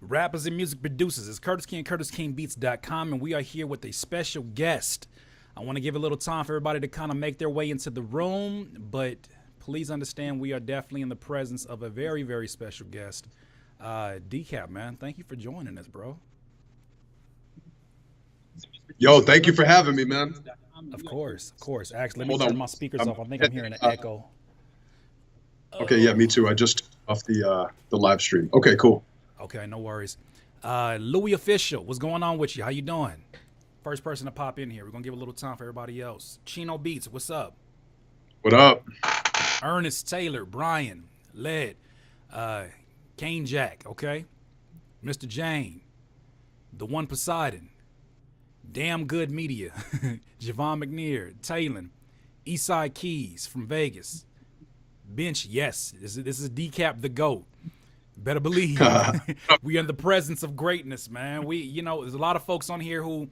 rappers and music producers. It's Curtis King, CurtisKingBeats.com, and we are here with a special guest. I want to give a little time for everybody to kind of make their way into the room, but please understand we are definitely in the presence of a very, very special guest. DECAP, man, thank you for joining us, bro. Yo, thank you for having me, man. Of course. Actually, let me turn my speakers off. I think I'm hearing an echo. Okay, yeah, me too. I just off the live stream. Okay, cool. Okay, no worries. Louis Official, what's going on with you? How you doing? First person to pop in here. We're gonna give a little time for everybody else. Chino Beats, what's up? What up? Ernest Taylor, Brian, Led, Kane Jack, okay? Mr. Jane, The One Poseidon, Damn Good Media, Javon McNear, Taylor, Eastside Keys from Vegas, Bench, yes, this is DECAP the GOAT. Better believe we are in the presence of greatness, man. There's a lot of folks on here who,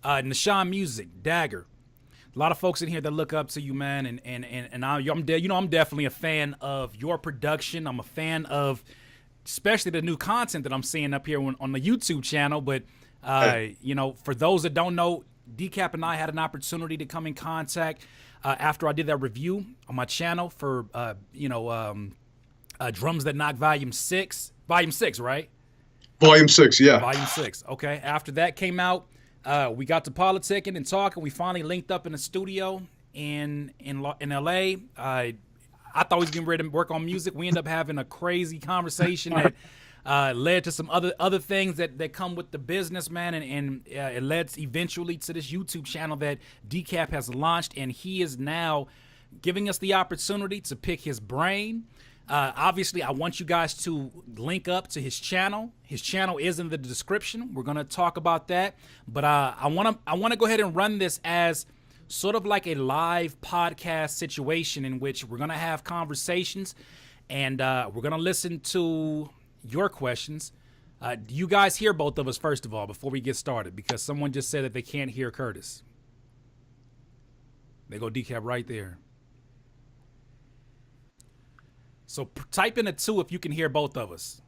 Nashawn Music, Dagger, a lot of folks in here that look up to you, man. And I'm definitely a fan of your production. I'm a fan of, especially the new content that I'm seeing up here on the YouTube channel. But for those that don't know, DECAP and I had an opportunity to come in contact after I did that review on my channel for Drums That Knock Volume 6, right? Volume 6, yeah. Volume 6, okay. After that came out, we got to politicking and talking. We finally linked up in the studio in LA. I thought we was getting ready to work on music. We ended up having a crazy conversation that led to some other things that come with the business, man, and it led eventually to this YouTube channel that DECAP has launched, and he is now giving us the opportunity to pick his brain. Obviously, I want you guys to link up to his channel. His channel is in the description. We're gonna talk about that, but I wanna go ahead and run this as sort of like a live podcast situation in which we're gonna have conversations, and we're gonna listen to your questions. Do you guys hear both of us, first of all, before we get started? Because someone just said that they can't hear Curtis. They go DECAP right there. So type in a 2 if you can hear both of us.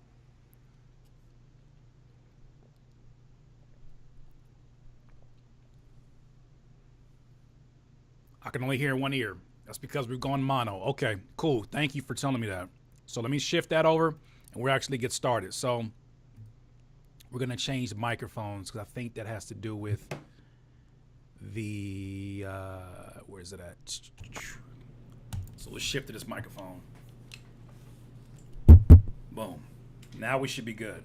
I can only hear in one ear. That's because we've gone mono. Okay, cool. Thank you for telling me that. So let me shift that over and we'll actually get started. So we're gonna change the microphones because I think that has to do with the, where is it at? So let's shift to this microphone. Boom. Now we should be good.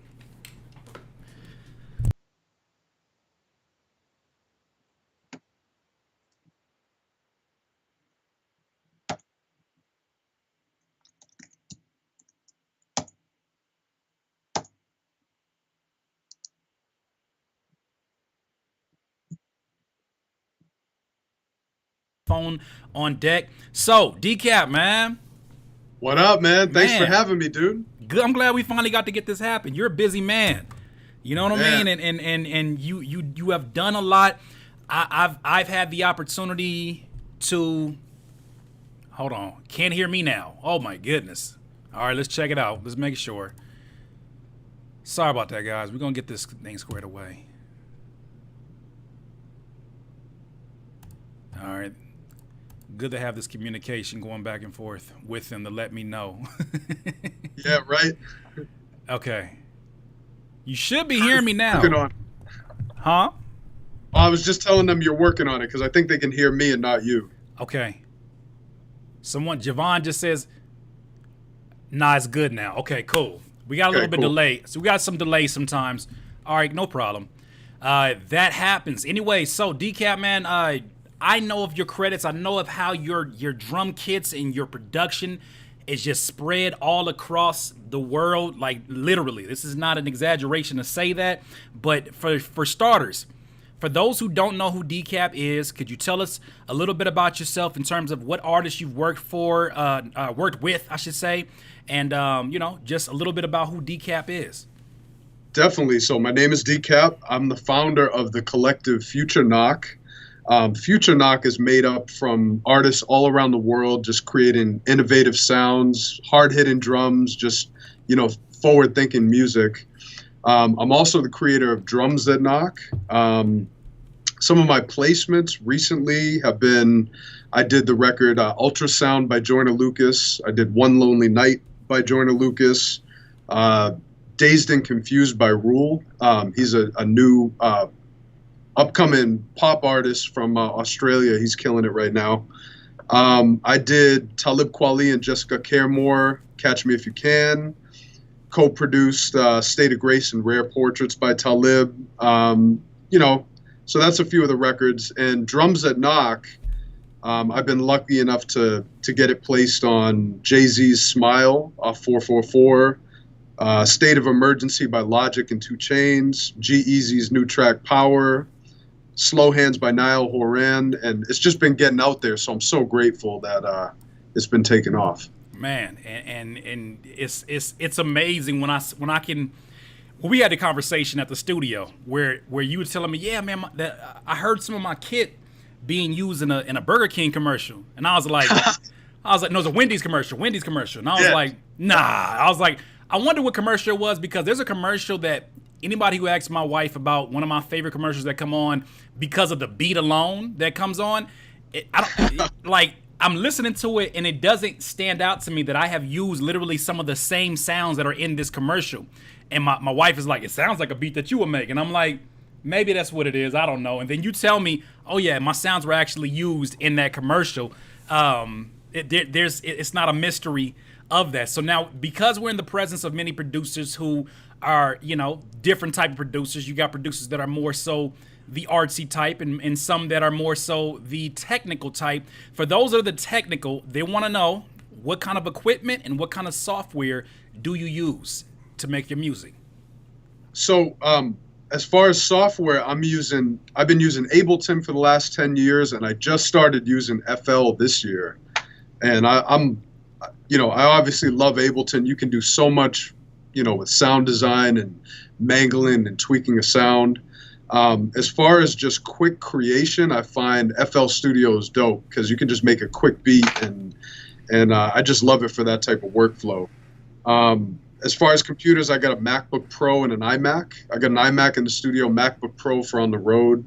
Phone on deck. So, DECAP, man. What up, man? Thanks for having me, dude. Good. I'm glad we finally got to get this happen. You're a busy man. You know what I mean? And you have done a lot. I've had the opportunity to, hold on. Can't hear me now. Oh my goodness. All right, let's check it out. Let's make sure. Sorry about that, guys. We're gonna get this thing squared away. All right. Good to have this communication going back and forth with them to let me know. Yeah, right. Okay. You should be hearing me now. Working on. Huh? I was just telling them you're working on it because I think they can hear me and not you. Okay. Javon just says, nah, it's good now. Okay, cool. We got a little bit delay. So we got some delay sometimes. All right, no problem. That happens. Anyway, so DECAP, man, I know of your credits. I know of how your drum kits and your production is just spread all across the world. Like literally, this is not an exaggeration to say that. But for starters, for those who don't know who DECAP is, could you tell us a little bit about yourself in terms of what artists you've worked with, I should say, and just a little bit about who DECAP is? Definitely. So my name is DECAP. I'm the founder of the collective Future Knock. Future Knock is made up from artists all around the world, just creating innovative sounds, hard-hitting drums, just, forward-thinking music. I'm also the creator of Drums That Knock. Some of my placements recently have been, I did the record Ultrasound by Joyner Lucas. I did One Lonely Night by Joyner Lucas. Dazed and Confused by Rule. He's a new upcoming pop artist from Australia. He's killing it right now. I did Talib Kweli and Jessica Caremore, Catch Me If You Can. Co-produced State of Grace and Rare Portraits by Talib. So that's a few of the records. And Drums That Knock, I've been lucky enough to get it placed on Jay-Z's Smile off 444, State of Emergency by Logic and 2 Chainz, G-Eazy's new track Power, Slow Hands by Niall Horan, and it's just been getting out there, so I'm so grateful that it's been taken off. Man, and it's amazing when I can. Well, we had a conversation at the studio where you were telling me, yeah, man, that I heard some of my kit being used in a Burger King commercial, and I was like, no, it was a Wendy's commercial, and I was like, nah, I was like, I wonder what commercial it was, because there's a commercial that anybody who asks my wife about one of my favorite commercials that come on because of the beat alone that comes on, I'm listening to it and it doesn't stand out to me that I have used literally some of the same sounds that are in this commercial. And my wife is like, it sounds like a beat that you would make. And I'm like, maybe that's what it is. I don't know. And then you tell me, oh yeah, my sounds were actually used in that commercial. It's not a mystery of that. So now, because we're in the presence of many producers who are, different type of producers, you got producers that are more so the artsy type and some that are more so the technical type. For those that are the technical, they want to know what kind of equipment and what kind of software do you use to make your music? So as far as software, I've been using Ableton for the last 10 years, and I just started using FL this year. And I obviously love Ableton. You can do so much, with sound design and mangling and tweaking a sound. As far as just quick creation, I find FL Studio is dope because you can just make a quick beat, and I just love it for that type of workflow. As far as computers, I got a MacBook Pro and an iMac. I got an iMac in the studio, MacBook Pro for on the road.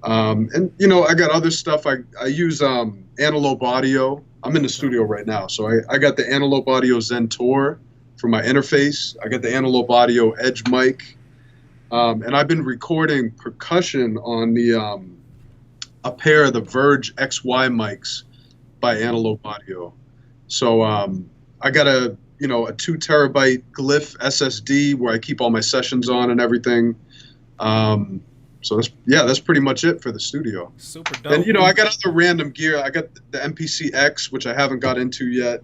And I got other stuff. I use Antelope Audio. I'm in the studio right now, so I got the Antelope Audio Zen Tour for my interface. I got the Antelope Audio Edge mic. And I've been recording percussion on a pair of the Verge XY mics by Antelope Audio. So I got a 2 terabyte Glyph SSD where I keep all my sessions on and everything. So that's pretty much it for the studio. Super dope. And I got other random gear. I got the MPC X, which I haven't got into yet.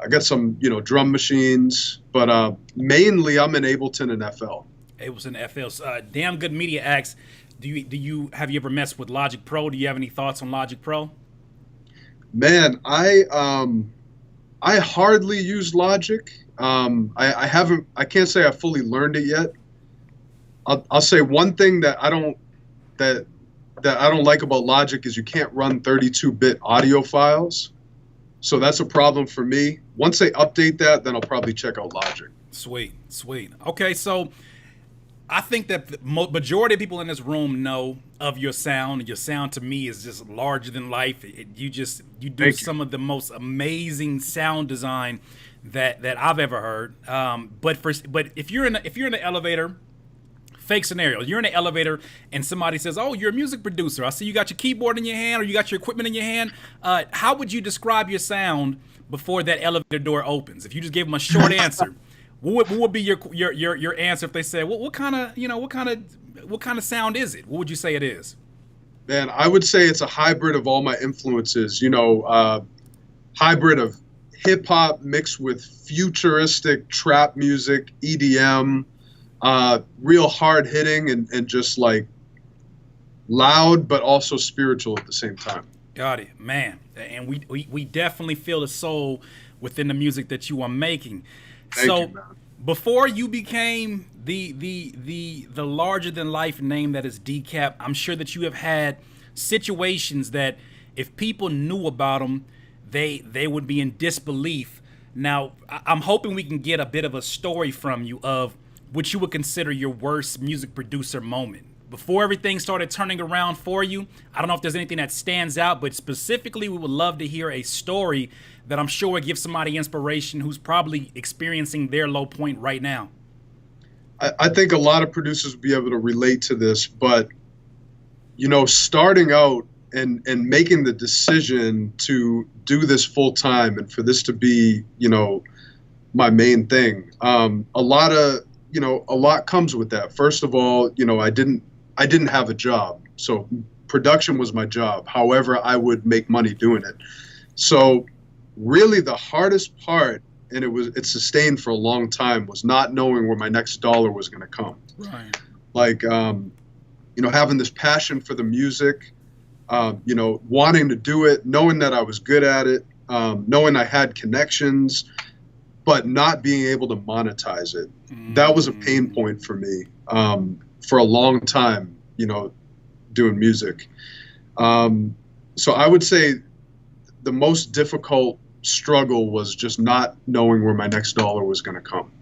I got some drum machines, but mainly I'm in Ableton and FL. Ableton FL. Damn Good Media asks, have you ever messed with Logic Pro? Do you have any thoughts on Logic Pro? Man, I hardly use Logic. I can't say I fully learned it yet. I'll say one thing that I don't like about Logic is you can't run 32-bit audio files. So that's a problem for me. Once they update that, then I'll probably check out Logic. Sweet. Okay, so I think that the majority of people in this room know of your sound. Your sound to me is just larger than life. You do some of the most amazing sound design that I've ever heard. But if you're in the elevator, fake scenario, you're in the elevator and somebody says, "Oh, you're a music producer. I see you got your keyboard in your hand or you got your equipment in your hand." How would you describe your sound before that elevator door opens? If you just gave them a short answer. What would be your answer if they said, what kind of sound is it? What would you say it is? Man, I would say it's a hybrid of all my influences. Hybrid of hip hop mixed with futuristic trap music, EDM, real hard hitting and just like loud but also spiritual at the same time. Got it, man. And we definitely feel the soul within the music that you are making. Thank you, man. Before you became the larger than life name that is DECAP, I'm sure that you have had situations that if people knew about them, they would be in disbelief. Now, I'm hoping we can get a bit of a story from you of what you would consider your worst music producer moment before everything started turning around for you. I don't know if there's anything that stands out, but specifically we would love to hear a story that I'm sure would give somebody inspiration who's probably experiencing their low point right now. I think a lot of producers will be able to relate to this, but starting out and making the decision to do this full time and for this to be, my main thing. A lot comes with that. First of all, I didn't have a job, so production was my job. However, I would make money doing it. So really the hardest part, and it sustained for a long time, was not knowing where my next dollar was going to come. Right. Like, having this passion for the music, wanting to do it, knowing that I was good at it, knowing I had connections, but not being able to monetize it. That was a pain point for me for a long time, doing music. So I would say the most difficult struggle was just not knowing where my next dollar was going to come.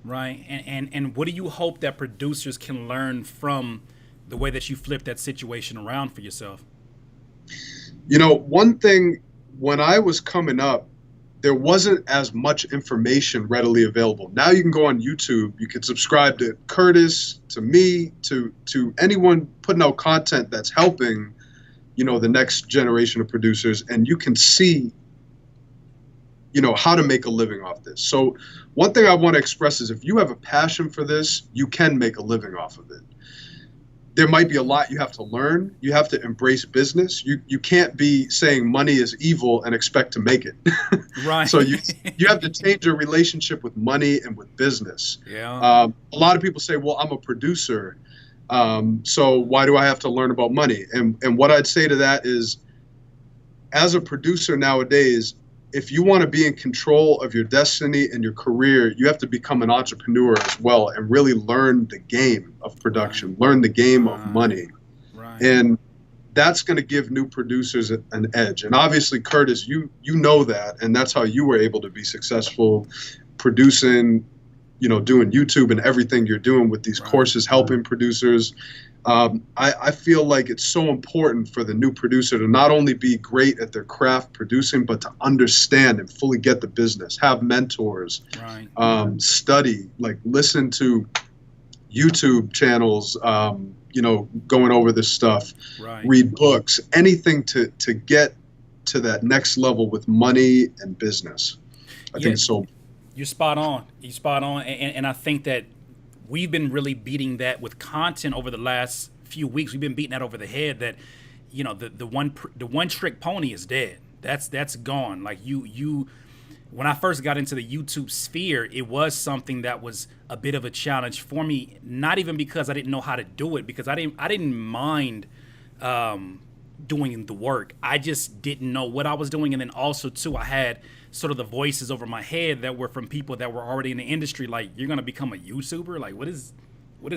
Right. And what do you hope that producers can learn from the way that you flipped that situation around for yourself? One thing, when I was coming up, there wasn't as much information readily available. Now you can go on YouTube, you can subscribe to Curtis, to me, to anyone putting out content that's helping, the next generation of producers, and you can see, how to make a living off this. So one thing I want to express is if you have a passion for this, you can make a living off of it. There might be a lot you have to learn. You have to embrace business. You can't be saying money is evil and expect to make it. Right. So you have to change your relationship with money and with business. Yeah. A lot of people say, well, I'm a producer, so why do I have to learn about money? And what I'd say to that is, as a producer nowadays, if you want to be in control of your destiny and your career, you have to become an entrepreneur as well and really learn the game of production, learn the game of money. Right. And that's going to give new producers an edge. And obviously, Curtis, you know that, and that's how you were able to be successful producing, doing YouTube and everything you're doing with these courses, helping producers. I feel like it's so important for the new producer to not only be great at their craft producing, but to understand and fully get the business, have mentors, study, like listen to YouTube channels, going over this stuff, read books, anything to get to that next level with money and business. I think it's so. You're spot on. You're spot on. And I think that we've been really beating that with content over the last few weeks. We've been beating that over the head that, the one trick pony is dead. That's gone. Like you, when I first got into the YouTube sphere, it was something that was a bit of a challenge for me. Not even because I didn't know how to do it, because I didn't mind doing the work. I just didn't know what I was doing. And then also too, I had sort of the voices over my head that were from people that were already in the industry. Like, you're going to become a YouTuber? Like, what is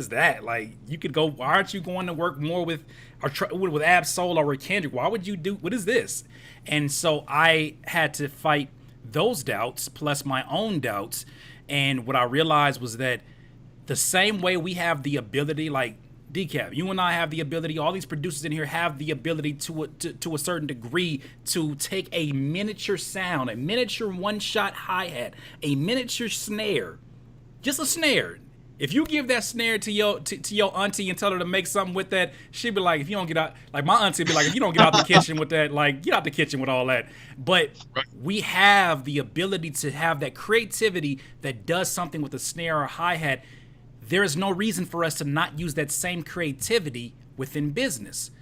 that? Like, you could go, why aren't you going to work more with Absol or with Kendrick? Why would you do, what is this? And so I had to fight those doubts plus my own doubts. And what I realized was that the same way we have the ability, like DECAP, you and I have the ability, all these producers in here have the ability to a certain degree to take a miniature sound, a miniature one-shot hi-hat, a miniature snare, just a snare. If you give that snare to your auntie and tell her to make something with that, she'd be like, if you don't get out, like my auntie would be like, if you don't get out the kitchen with that, like, get out the kitchen with all that. But we have the ability to have that creativity that does something with a snare or hi-hat. There is no reason for us to not use that same creativity within business.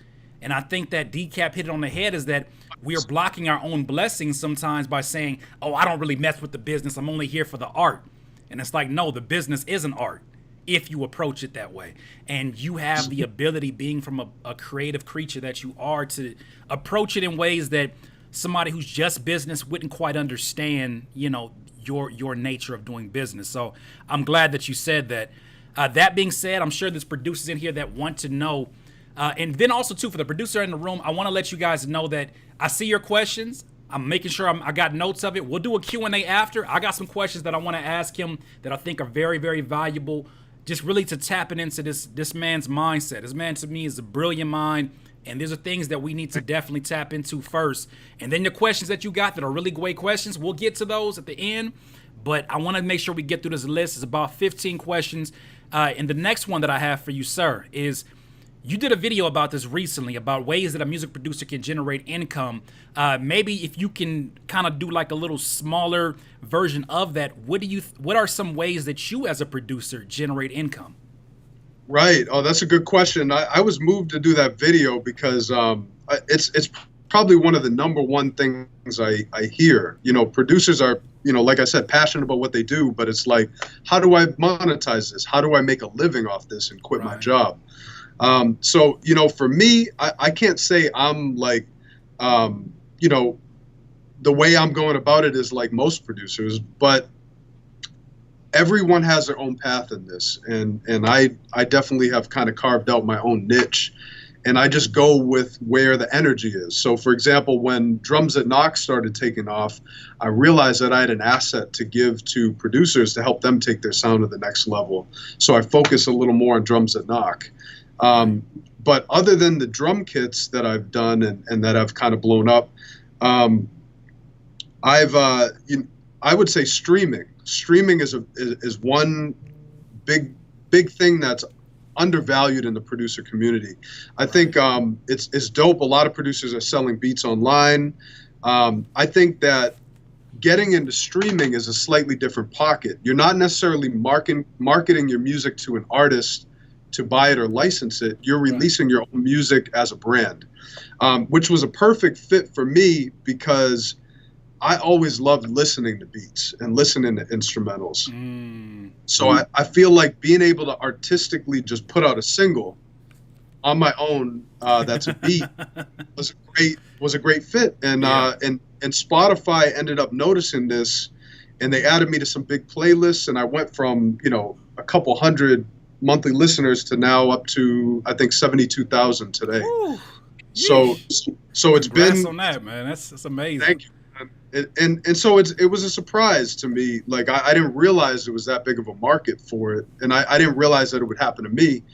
And I think that DECAP hit it on the head, is that we are blocking our own blessings sometimes by saying, oh, I don't really mess with the business, I'm only here for the art. And it's like, no, the business is an art if you approach it that way. And you have the ability, being from a creative creature that you are, to approach it in ways that somebody who's just business wouldn't quite understand, your nature of doing business. So I'm glad that you said that. That being said, I'm sure there's producers in here that want to know. And then also, too, for the producer in the room, I want to let you guys know that I see your questions. I'm making sure I got notes of it. We'll do a Q&A after. I got some questions that I want to ask him that I think are very, very valuable just really to tapping into this man's mindset. This man to me is a brilliant mind, and these are things that we need to definitely tap into first. And then the questions that you got that are really great questions, we'll get to those at the end. But I want to make sure we get through this list. It's about 15 questions. And the next one that I have for you, sir, is you did a video about this recently, about ways that a music producer can generate income. Maybe if you can kind of do like a little smaller version of that, what are some ways that you as a producer generate income? Right. Oh, that's a good question. I was moved to do that video because it's probably one of the number one things I hear. You know, producers are, you know, like I said, passionate about what they do, but it's like, how do I monetize this? How do I make a living off this and quit my job? So, you know, for me, I can't say I'm like, you know, the way I'm going about it is like most producers, but everyone has their own path in this. And I definitely have kind of carved out my own niche, and I just go with where the energy is. So for example, when Drums That Knock started taking off, I realized that I had an asset to give to producers to help them take their sound to the next level. So I focus a little more on Drums That Knock. But other than the drum kits that I've done and that have kind of blown up, I would say streaming. Streaming is one big thing that's undervalued in the producer community. I think it's dope. A lot of producers are selling beats online. I think that getting into streaming is a slightly different pocket. You're not necessarily marketing your music to an artist to buy it or license it. You're releasing your own music as a brand, which was a perfect fit for me because I always loved listening to beats and listening to instrumentals. So I feel like being able to artistically just put out a single on my own that's a beat was a great fit. And Spotify ended up noticing this, and they added me to some big playlists, and I went from, you know, a couple hundred monthly listeners to now up to, I think, 72,000 today. Ooh, so it's been on that, man. That's amazing. Thank you. And so it was a surprise to me. Like I didn't realize there was that big of a market for it, and I didn't realize that it would happen to me.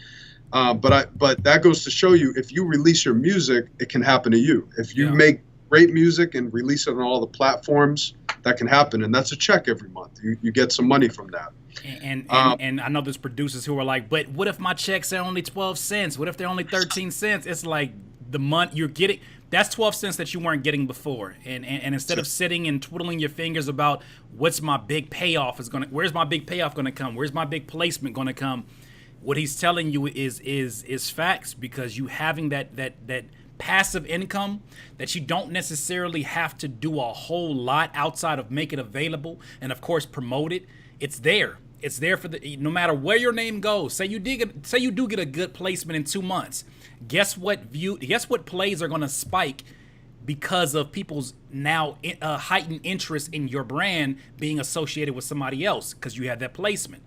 But that goes to show you, if you release your music, it can happen to you. If you make great music and release it on all the platforms, that can happen, and that's a check every month. You get some money from that. And I know there's producers who are like, but what if my checks are only 12 cents? What if they're only 13 cents? It's like the month you're getting, that's 12 cents that you weren't getting before. And instead of sitting and twiddling your fingers about where's my big payoff gonna come? Where's my big placement gonna come? What he's telling you is facts, because you having that passive income that you don't necessarily have to do a whole lot outside of make it available and of course promote it. It's there. It's there for no matter where your name goes. Say you do get a good placement in 2 months. Guess what plays are gonna spike because of people's now heightened interest in your brand being associated with somebody else because you had that placement,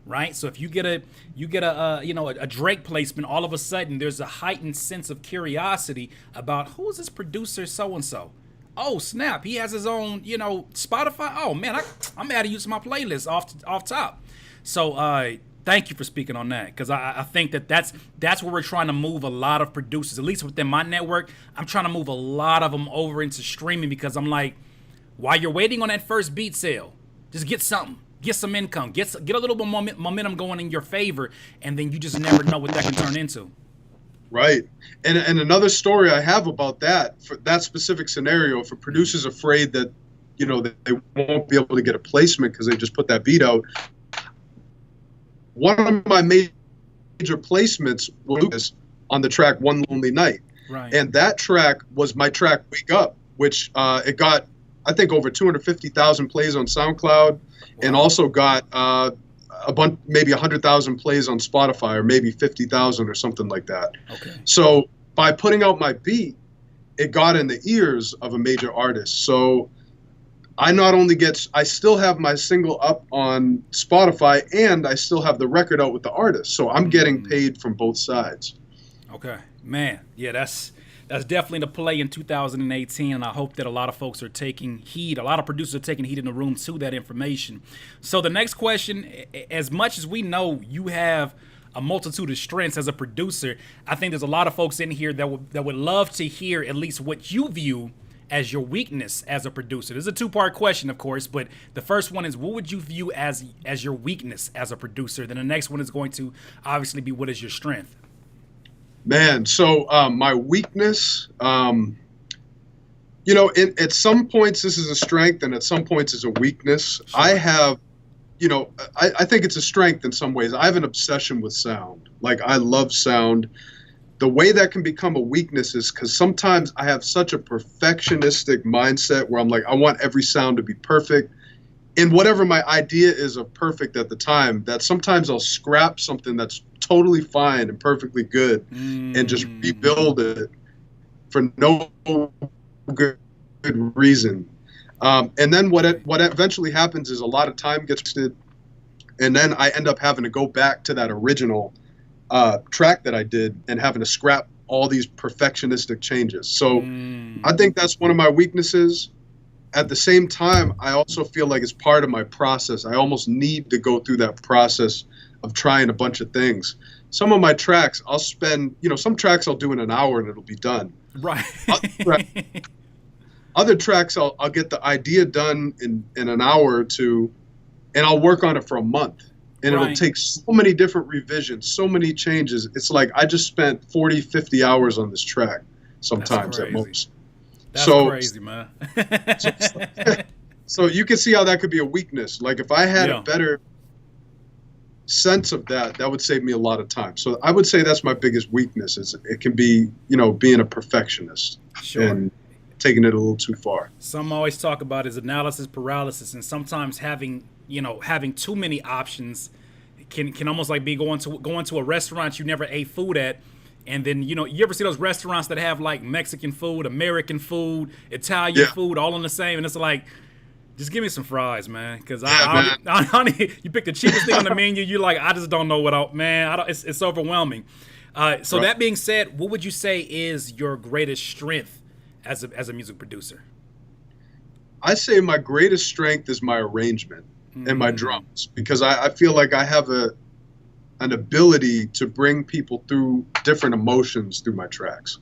right? So if you get a Drake placement, all of a sudden there's a heightened sense of curiosity about who is this producer so and so. Oh snap, he has his own, Spotify. Oh man, I'm adding you to my playlist off top. So thank you for speaking on that, because I think that's where we're trying to move a lot of producers, at least within my network. I'm trying to move a lot of them over into streaming, because I'm like, while you're waiting on that first beat sale, just get something, get some income, get a little bit more momentum going in your favor, and then you just never know what that can turn into. Right. And another story I have about that, for that specific scenario, for producers afraid that, they won't be able to get a placement because they just put that beat out. One of my major placements was on the track One Lonely Night. Right. And that track was my track Wake Up, which it got, I think, over 250,000 plays on SoundCloud, and also got a bunch, maybe 100,000 plays on Spotify, or maybe 50,000 or something like that. Okay. So by putting out my beat, it got in the ears of a major artist. So I still have my single up on Spotify, and I still have the record out with the artist. So I'm getting paid from both sides. Okay, man. Yeah, That's definitely the play in 2018, and I hope that a lot of folks are taking heed. A lot of producers are taking heed in the room to that information. So the next question, as much as we know you have a multitude of strengths as a producer, I think there's a lot of folks in here that would love to hear at least what you view as your weakness as a producer. This is a two-part question, of course, but the first one is, what would you view as your weakness as a producer? Then the next one is going to obviously be, what is your strength? Man, so my weakness, at some points this is a strength, and at some points it's a weakness. Sure. I have, I think it's a strength in some ways. I have an obsession with sound. Like, I love sound. The way that can become a weakness is because sometimes I have such a perfectionistic mindset where I'm like, I want every sound to be perfect. And whatever my idea is of perfect at the time, that sometimes I'll scrap something that's totally fine and perfectly good and just rebuild it for no good reason. And then what eventually happens is a lot of time gets wasted, and then I end up having to go back to that original track that I did and having to scrap all these perfectionistic changes. So I think that's one of my weaknesses. At the same time, I also feel like it's part of my process. I almost need to go through that process of trying a bunch of things. Some of my tracks, I'll spend, some tracks I'll do in an hour and it'll be done. Right. Other tracks, I'll get the idea done in an hour or two, and I'll work on it for a month. And It'll take so many different revisions, so many changes. It's like I just spent 40, 50 hours on this track sometimes at most. That's crazy, man. So you can see how that could be a weakness. Like, if I had a better sense of that would save me a lot of time. So I would say that's my biggest weakness, is it can be, being a perfectionist and taking it a little too far. Some always talk about is analysis paralysis, and sometimes having too many options can almost like be going to a restaurant you never ate food at. And then, you ever see those restaurants that have like Mexican food, American food, Italian food, all in the same? And it's like, just give me some fries, man. Because you pick the cheapest thing on the menu. You're like, I just don't know it's overwhelming. So that being said, what would you say is your greatest strength as a music producer? I say my greatest strength is my arrangement and my drums, because I feel like I have an ability to bring people through different emotions through my tracks.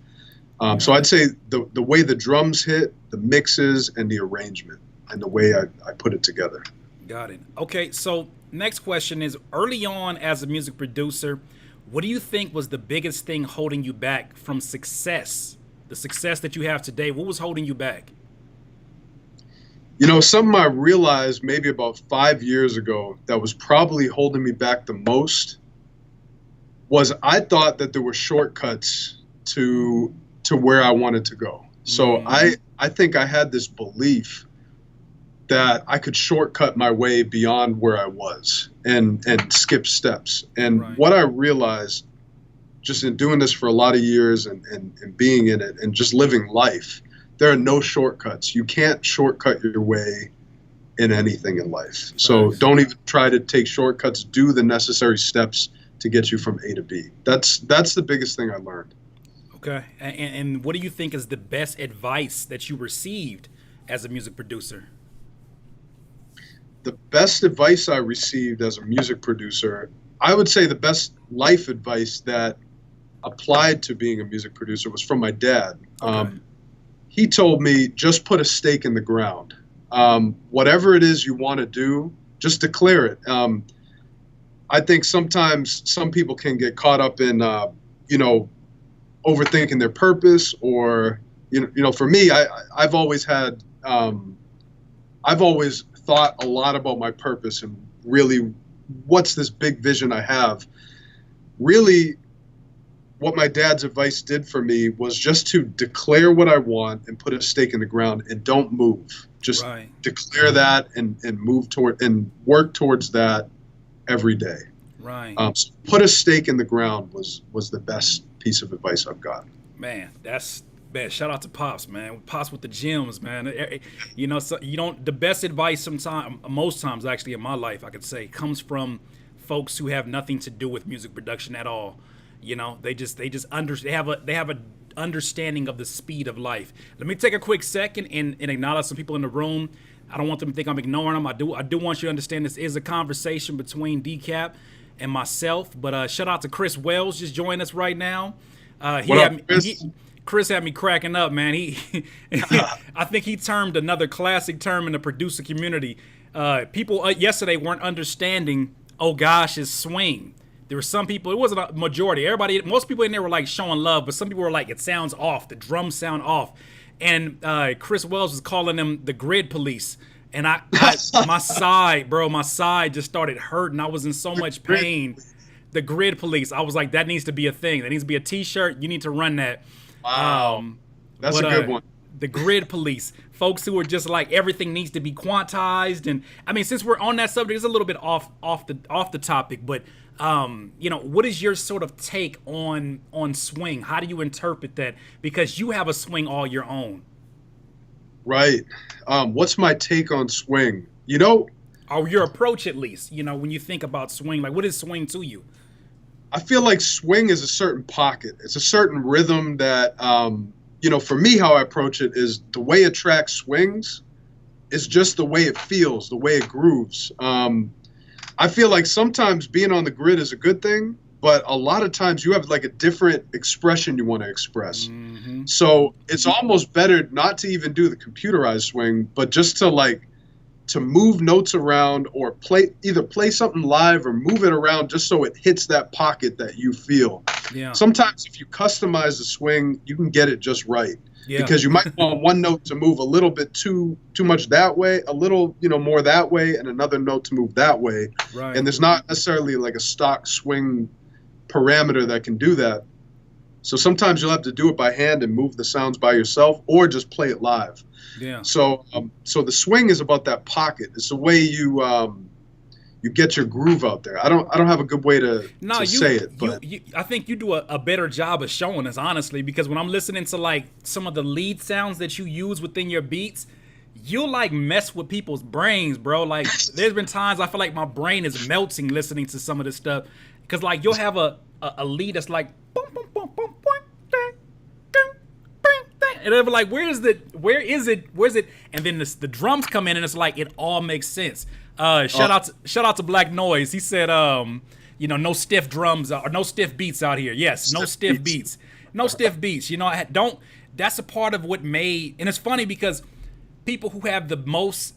So I'd say the way the drums hit, the mixes, and the arrangement, and the way I put it together. Got it. Okay, so next question is, early on as a music producer, what do you think was the biggest thing holding you back from success? The success that you have today, what was holding you back? Something I realized maybe about 5 years ago that was probably holding me back the most was I thought that there were shortcuts to where I wanted to go. So I think I had this belief that I could shortcut my way beyond where I was and skip steps. And what I realized just in doing this for a lot of years and being in it and just living life, there are no shortcuts. You can't shortcut your way in anything in life. So don't even try to take shortcuts. Do the necessary steps to get you from A to B. That's the biggest thing I learned. Okay. And what do you think is the best advice that you received as a music producer? The best advice I received as a music producer, I would say the best life advice that applied to being a music producer was from my dad. Okay. He told me, just put a stake in the ground. Whatever it is you want to do, just declare it. I think sometimes some people can get caught up in, overthinking their purpose, or, for me, I've always thought a lot about my purpose and really what's this big vision I have. Really, what my dad's advice did for me was just to declare what I want and put a stake in the ground and don't move. Just declare that and move toward and work towards that every day. Right. So put a stake in the ground was the best piece of advice I've got. Man, shout out to Pops, man. Pops with the gems, man. So the best advice most times actually in my life, I could say, comes from folks who have nothing to do with music production at all. They have a understanding of the speed of life. Let me take a quick second and acknowledge some people in the room. I don't want them to think I'm ignoring them. I do want you to understand this is a conversation between DECAP and myself. But shout out to Chris Wells just joining us right now. Chris had me cracking up, man. I think he termed another classic term in the producer community. People yesterday weren't understanding "oh gosh's" swing. There were some people, it wasn't a majority. Most people in there were like showing love, but some people were like, it sounds off. The drums sound off. And Chris Wells was calling them the grid police. And my side just started hurting. I was in so much pain. The grid police. I was like, that needs to be a thing. That needs to be a t-shirt. You need to run that. Wow. That's a good one. The grid police. Folks who are just like, everything needs to be quantized. And I mean, since we're on that subject, it's a little bit off the topic, but what is your sort of take on swing? How do you interpret that? Because you have a swing all your own. Right. What's my take on swing? Or your approach, at least, when you think about swing, like what is swing to you? I feel like swing is a certain pocket. It's a certain rhythm that, for me, how I approach it is the way a track swings is just the way it feels, the way it grooves. I feel like sometimes being on the grid is a good thing, but a lot of times you have like a different expression you want to express. Mm-hmm. So it's almost better not to even do the computerized swing, but just to move notes around or either play something live or move it around just so it hits that pocket that you feel. Yeah. Sometimes if you customize the swing, you can get it just right. Yeah. Because you might want one note to move a little bit too much that way, a little, more that way, and another note to move that way. Right. And there's not necessarily like a stock swing parameter that can do that. So sometimes you'll have to do it by hand and move the sounds by yourself, or just play it live. Yeah. So the swing is about that pocket. It's the way you get your groove out there. I don't have a good way to say it, but I think you do a better job of showing us, honestly, because when I'm listening to like some of the lead sounds that you use within your beats, you'll like mess with people's brains, bro. Like there's been times I feel like my brain is melting listening to some of this stuff, because like you'll have a lead that's like boom, boom, boom, boom, boom, dang, dang, dang, dang. And they'll be like, where is it? And then the drums come in and it's like it all makes sense. Shout out to Black Noise. He said, no stiff drums or no stiff beats out here. Yes, no stiff beats. No stiff beats. That's a part of what made, and it's funny because people who have the most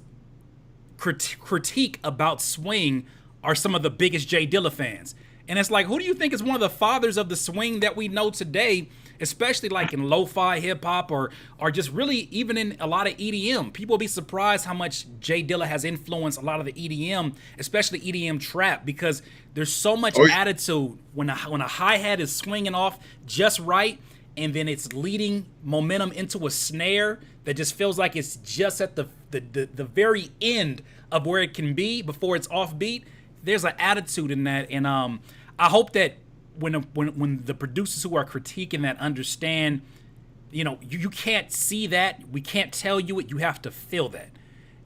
critique about swing are some of the biggest Jay Dilla fans. And it's like, who do you think is one of the fathers of the swing that we know today, especially like in lo-fi hip hop or just really even in a lot of EDM? People will be surprised how much Jay Dilla has influenced a lot of the EDM, especially EDM trap, because there's so much attitude when a hi-hat is swinging off just right, and then it's leading momentum into a snare that just feels like it's just at the very end of where it can be before it's offbeat. There's an attitude in that, and I hope that when the producers who are critiquing that understand, you can't see that, we can't tell you it, you have to feel that,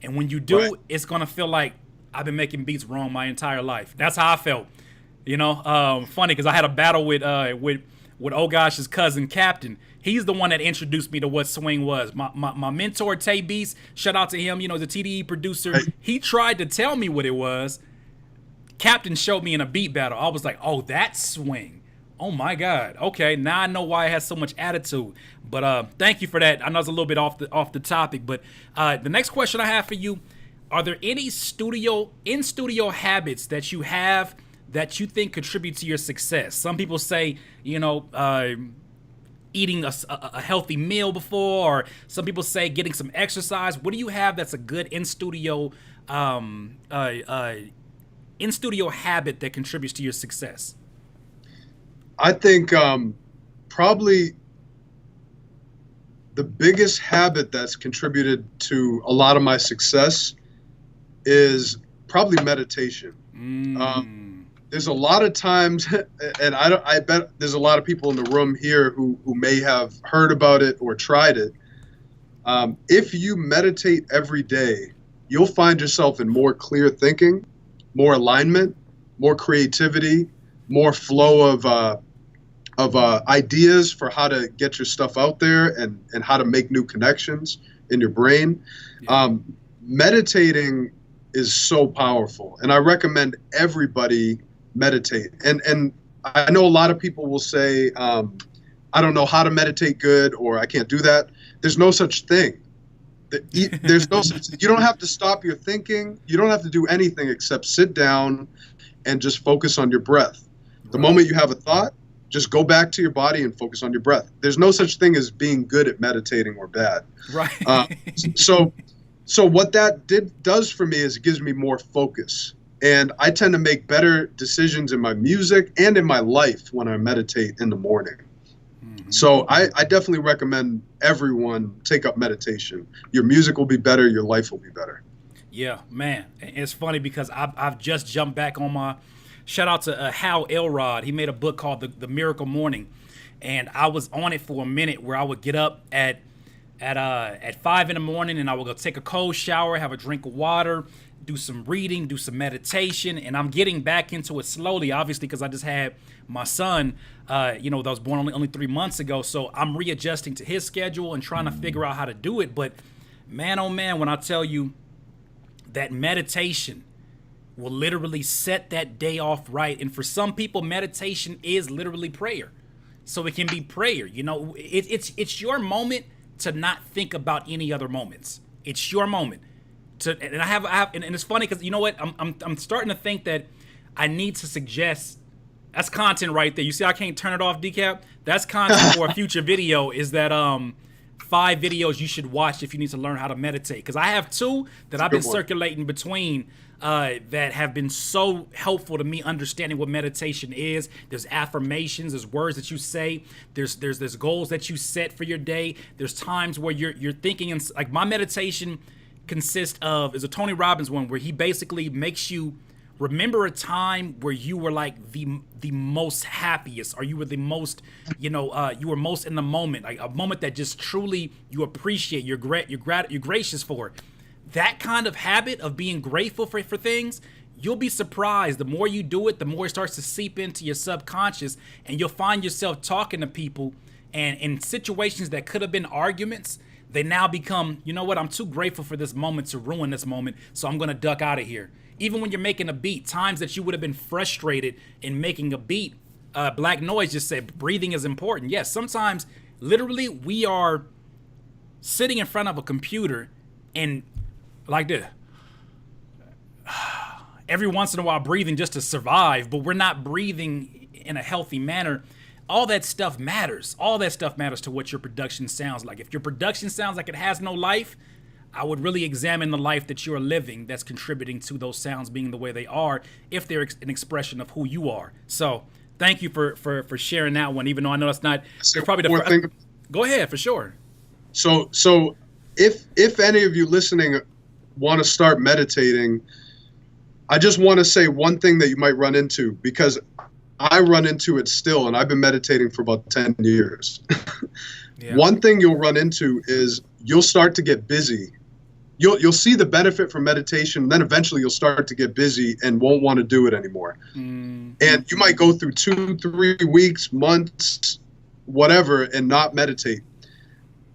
and when you do, right, it's gonna feel like I've been making beats wrong my entire life. That's how I felt. Funny because I had a battle with Oh Gosh's cousin Captain. He's the one that introduced me to what swing was. My mentor Tay Beast, shout out to him. He's a TDE producer. Hey. He tried to tell me what it was. Captain showed me in a beat battle. I was like, oh, that's swing. Oh my God. Okay, now I know why it has so much attitude. But thank you for that. I know it's a little bit off the topic, but the next question I have for you: are there any in-studio habits that you have that you think contribute to your success? Some people say, eating a healthy meal before, or some people say getting some exercise. What do you have that's a good in-studio habit that contributes to your success? I think probably the biggest habit that's contributed to a lot of my success is probably meditation. There's a lot of times, and I bet there's a lot of people in the room here who may have heard about it or tried it. If you meditate every day, you'll find yourself in more clear thinking, more alignment, more creativity, more flow ideas for how to get your stuff out there and how to make new connections in your brain. Meditating is so powerful, and I recommend everybody meditate. And I know a lot of people will say, I don't know how to meditate good, or I can't do that. There's no such thing. There's no such thing. You don't have to stop your thinking. You don't have to do anything except sit down and just focus on your breath. The moment you have a thought, just go back to your body and focus on your breath. There's no such thing as being good at meditating or bad. Right. So what that does for me is it gives me more focus. And I tend to make better decisions in my music and in my life when I meditate in the morning. So I definitely recommend everyone take up meditation. Your music will be better. Your life will be better. Yeah, man. It's funny because I've just jumped back on my shout out to Hal Elrod. He made a book called The Miracle Morning. And I was on it for a minute where I would get up at 5 in the morning and I would go take a cold shower, have a drink of water, do some reading, do some meditation, and I'm getting back into it slowly, obviously, because I just had my son, that was born only 3 months ago. So I'm readjusting to his schedule and trying to figure out how to do it. But man, oh man, when I tell you that meditation will literally set that day off right. And for some people, meditation is literally prayer. So it can be prayer. It's your moment to not think about any other moments. It's your moment. And I have, and it's funny because you know what? I'm starting to think that I need to suggest. That's content right there. You see, I can't turn it off, DECAP. That's content for a future video. Is that 5 videos you should watch if you need to learn how to meditate? Because I have 2 that I've been circulating between that have been so helpful to me understanding what meditation is. There's affirmations, there's words that you say, there's goals that you set for your day. There's times where you're thinking, and like my meditation consists of is a Tony Robbins one where he basically makes you remember a time where you were like the most happiest, or you were the most, you were most in the moment, like a moment that just truly you appreciate, you're gracious for. That kind of habit of being grateful for things, you'll be surprised. The more you do it, the more it starts to seep into your subconscious, and you'll find yourself talking to people, and in situations that could have been arguments, they now become, you know what, I'm too grateful for this moment to ruin this moment, so I'm gonna duck out of here. Even when you're making a beat, times that you would have been frustrated in making a beat, Black Noise just said breathing is important. Yes, sometimes literally we are sitting in front of a computer and like this, every once in a while breathing just to survive, but we're not breathing in a healthy manner. All that stuff matters. All that stuff matters to what your production sounds like. If your production sounds like it has no life, I would really examine the life that you're living that's contributing to those sounds being the way they are, if they're an expression of who you are. So thank you for sharing that one, even though I know that's not probably the first. Go ahead, for sure. So if any of you listening want to start meditating, I just want to say one thing that you might run into, because I run into it still, and I've been meditating for about 10 years. Yeah. One thing you'll run into is you'll start to get busy. You'll see the benefit from meditation, and then eventually you'll start to get busy and won't want to do it anymore. And you might go through 2-3 weeks, months, whatever, and not meditate.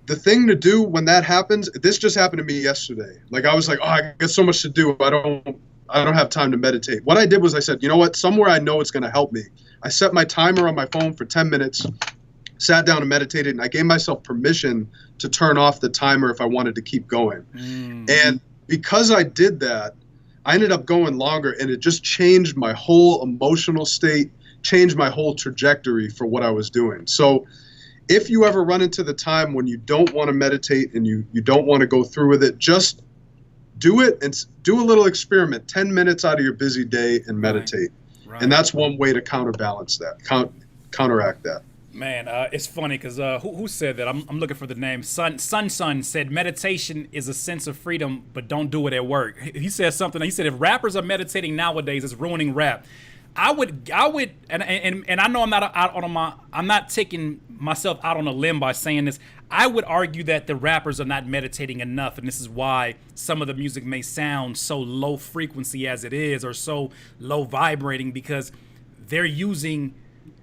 The thing to do when that happens, this just happened to me yesterday. Like I was like, oh, I got so much to do. I don't have time to meditate. What I did was I said, you know what? Somewhere I know it's going to help me. I set my timer on my phone for 10 minutes, sat down and meditated, and I gave myself permission to turn off the timer if I wanted to keep going. And because I did that, I ended up going longer, and it just changed my whole emotional state, changed my whole trajectory for what I was doing. So if you ever run into the time when you don't want to meditate and you don't want to go through with it, just do it and do a little experiment, 10 minutes out of your busy day and meditate. Right. And that's one way to counterbalance that, counteract that. Man, it's funny because who said that? I'm looking for the name. Sun said meditation is a sense of freedom, but don't do it at work. He said something. He said if rappers are meditating nowadays, it's ruining rap. I would, and I know I'm not taking myself out on a limb by saying this. I would argue that the rappers are not meditating enough, and this is why some of the music may sound so low frequency as it is, or so low vibrating, because they're using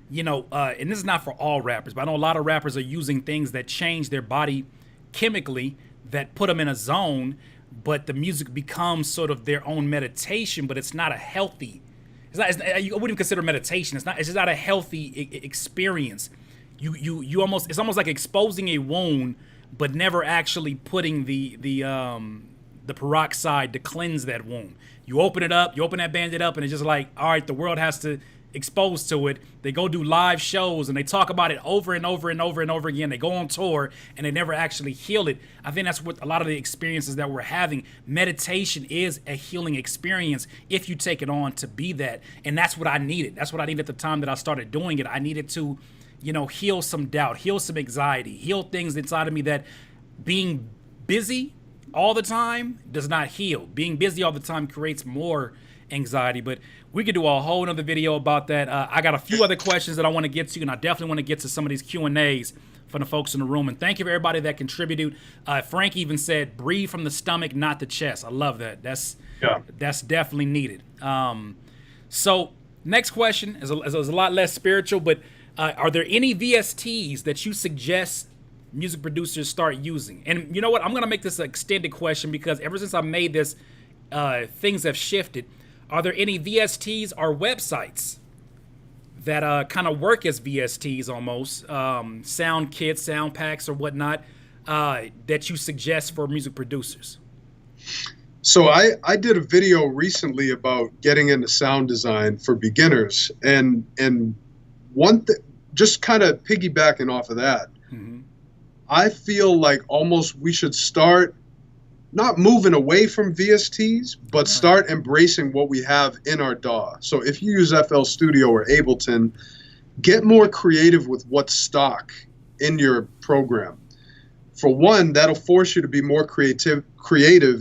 and this is not for all rappers, but I know a lot of rappers are using things that change their body chemically that put them in a zone, but the music becomes sort of their own meditation, but it's not a healthy. I wouldn't consider meditation. It's just not a healthy experience. It's almost like exposing a wound, but never actually putting the peroxide to cleanse that wound. You open it up, you open that bandit up, and it's just like, all right, the world has to expose to it. They go do live shows and they talk about it over and over and over and over again. They go on tour and they never actually heal it. I think that's what a lot of the experiences that we're having. Meditation is a healing experience if you take it on to be that. And that's what I needed. That's what I needed at the time that I started doing it. I needed to, heal some doubt, heal some anxiety, heal things inside of me that being busy all the time does not heal. Being busy all the time creates more anxiety, but we could do a whole nother video about that. I got a few other questions that I want to get to, and I definitely want to get to some of these Q&As from the folks in the room. And thank you for everybody that contributed. Frank even said, breathe from the stomach, not the chest. I love that. That's definitely needed. So next question is a lot less spiritual, but are there any VSTs that you suggest music producers start using? And you know what? I'm going to make this an extended question because ever since I made this, things have shifted. Are there any VSTs or websites that kind of work as VSTs almost, sound kits, sound packs, or whatnot, that you suggest for music producers? So I did a video recently about getting into sound design for beginners, and one thing, just kind of piggybacking off of that, I feel like almost we should start not moving away from VSTs, but start embracing what we have in our DAW. So if you use FL Studio or Ableton, get more creative with what's stock in your program. For one, that'll force you to be more creative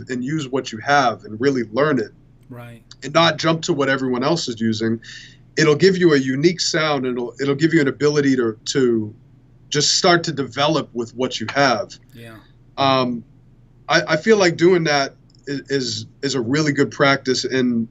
and use what you have and really learn it. Right. And not jump to what everyone else is using. It'll give you a unique sound, and it'll give you an ability to just start to develop with what you have. Yeah. I feel like doing that is a really good practice, and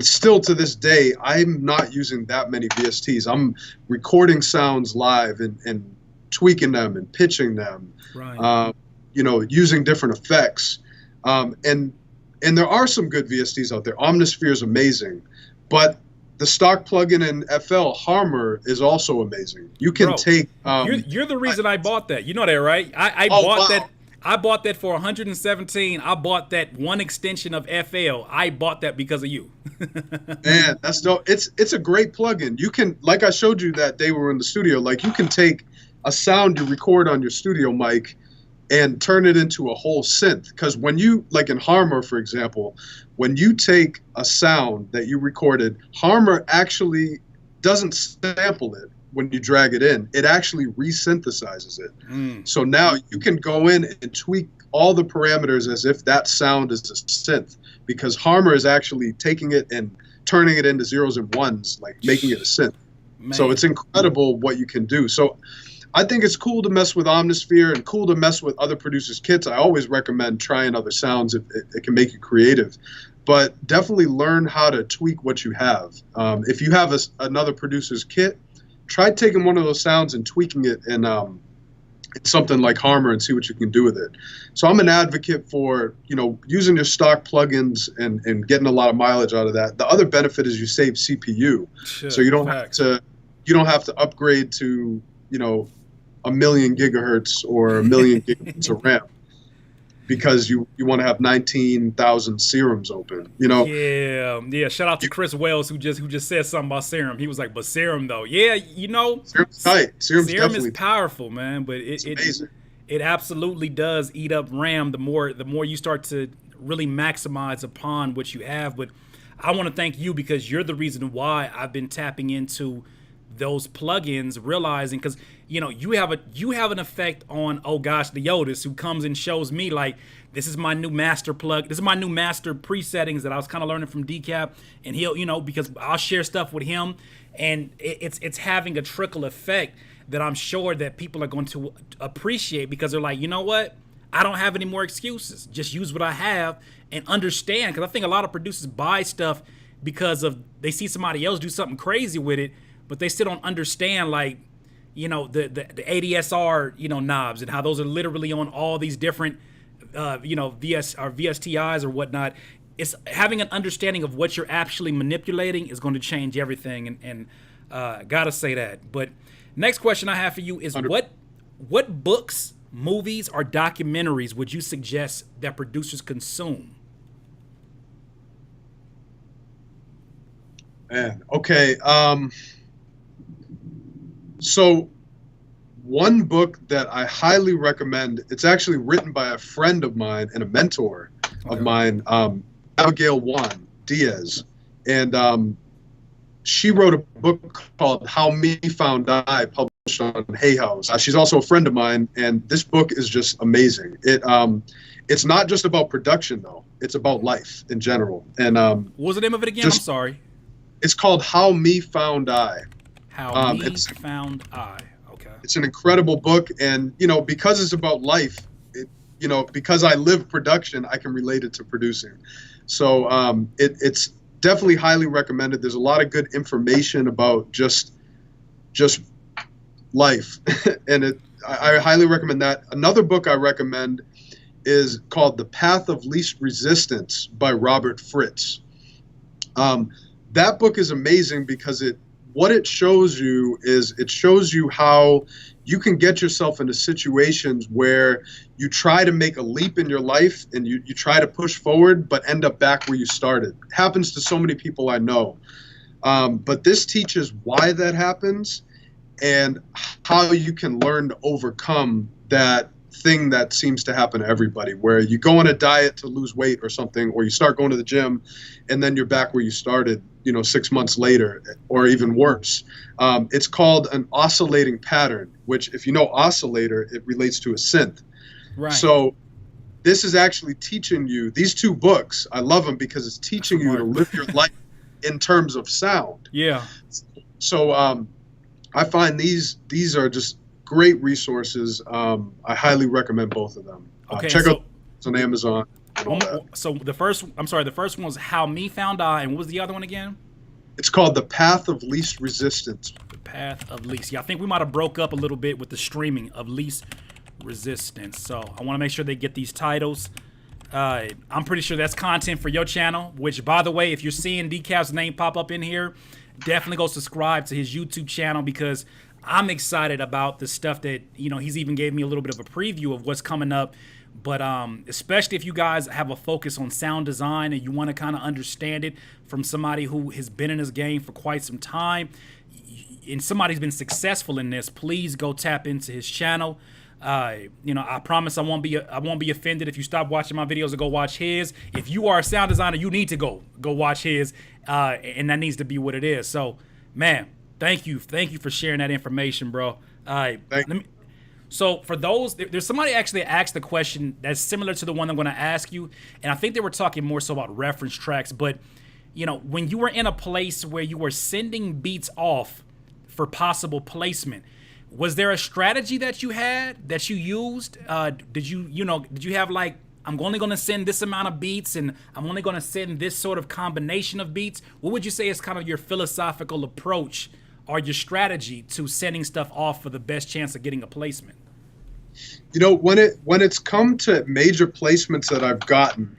still to this day, I'm not using that many VSTs. I'm recording sounds live and tweaking them and pitching them, right. Using different effects. And there are some good VSTs out there. Omnisphere is amazing, but the stock plugin in FL, Harmor, is also amazing. You can take. You're the reason I bought that. You know that, right? I bought that. I bought that for 117. I bought that one extension of FL. I bought that because of you. Man, that's dope. It's a great plugin. You can, like I showed you that day we were in the studio, like you can take a sound you record on your studio mic and turn it into a whole synth. Because when you, like in Harmor, for example, when you take a sound that you recorded, Harmor actually doesn't sample it. When you drag it in, it actually resynthesizes it. So now you can go in and tweak all the parameters as if that sound is a synth, because Harmor is actually taking it and turning it into zeros and ones, like making it a synth. Man. So it's incredible what you can do. So I think it's cool to mess with Omnisphere and cool to mess with other producers' kits. I always recommend trying other sounds if it can make you creative. But definitely learn how to tweak what you have. If you have another producer's kit, try taking one of those sounds and tweaking it in something like Harmor and see what you can do with it. So I'm an advocate for, using your stock plugins and getting a lot of mileage out of that. The other benefit is you save CPU. Sure, so you don't have to upgrade to, 1,000,000 gigahertz or 1,000,000 gigahertz of RAM. Because you want to have 19,000 serums open, Yeah. Shout out to Chris Wells who just said something about serum. He was like, "But serum though, serum's tight. Serum is powerful, man. But it absolutely does eat up RAM. The more you start to really maximize upon what you have. But I want to thank you because you're the reason why I've been tapping into those plugins, realizing because you have an effect on Leotis, who comes and shows me like this is my new master plug, this is my new master presettings that I was kind of learning from DECAP, and he'll because I'll share stuff with him, and it's having a trickle effect that I'm sure that people are going to appreciate because they're like, you know what, I don't have any more excuses, just use what I have and understand, because I think a lot of producers buy stuff because of they see somebody else do something crazy with it. but they still don't understand, like, you know, the ADSR, you know, knobs, and how those are literally on all these different, you know, VSTIs or whatnot. It's having an understanding of what you're actually manipulating is going to change everything, and gotta say that. But next question I have for you is, what books, movies, or documentaries would you suggest that producers consume? Man, okay. So one book that I highly recommend, it's actually written by a friend of mine and a mentor of mine, Abigail Juan Diaz. And she wrote a book called How Me Found I, published on Hay House. She's also a friend of mine, and this book is just amazing. It's not just about production, though. It's about life in general. And what was the name of it again? I'm sorry. It's called How Me Found I. How Me Found I. Okay. It's an incredible book, and you know, because it's about life, you know, because I live production, I can relate it to producing. So it's definitely highly recommended. There's a lot of good information about just life, and I highly recommend that. Another book I recommend is called The Path of Least Resistance by Robert Fritz. That book is amazing because what it shows you is it shows you how you can get yourself into situations where you try to make a leap in your life and you try to push forward but end up back where you started. It happens to so many people I know. But this teaches why that happens and how you can learn to overcome that thing that seems to happen to everybody, where you go on a diet to lose weight or something, or you start going to the gym and then you're back where you started, you know, 6 months later, or even worse. It's called an oscillating pattern, which, if you know oscillator, it relates to a synth. Right. So this is actually teaching you, these two books, I love them because it's teaching you to live your life in terms of sound. Yeah. So I find these are just great resources. I highly recommend both of them. Okay, check out on Amazon. So the first one was How Me Found I, and what was the other one again? It's called The Path of Least Resistance. The Path of Least. Yeah, I think we might have broke up a little bit with the streaming of Least Resistance. So I want to make sure they get these titles. I'm pretty sure that's content for your channel, which, by the way, if you're seeing DECAP's name pop up in here, definitely go subscribe to his YouTube channel, because I'm excited about the stuff that, you know, he's even gave me a little bit of a preview of what's coming up. But especially if you guys have a focus on sound design and you want to kind of understand it from somebody who has been in this game for quite some time, and somebody who's been successful in this, please go tap into his channel. You know, I promise I won't be offended if you stop watching my videos and go watch his. If you are a sound designer, you need to go watch his, and that needs to be what it is. So, man, thank you for sharing that information, bro. So for those, there's somebody actually asked the question that's similar to the one I'm going to ask you, and I think they were talking more so about reference tracks. But, you know, when you were in a place where you were sending beats off for possible placement, was there a strategy that you had, that you used? Did you have, like, I'm only going to send this amount of beats and I'm only going to send this sort of combination of beats? What would you say is kind of your philosophical approach or your strategy to sending stuff off for the best chance of getting a placement? You know, when it's come to major placements that I've gotten,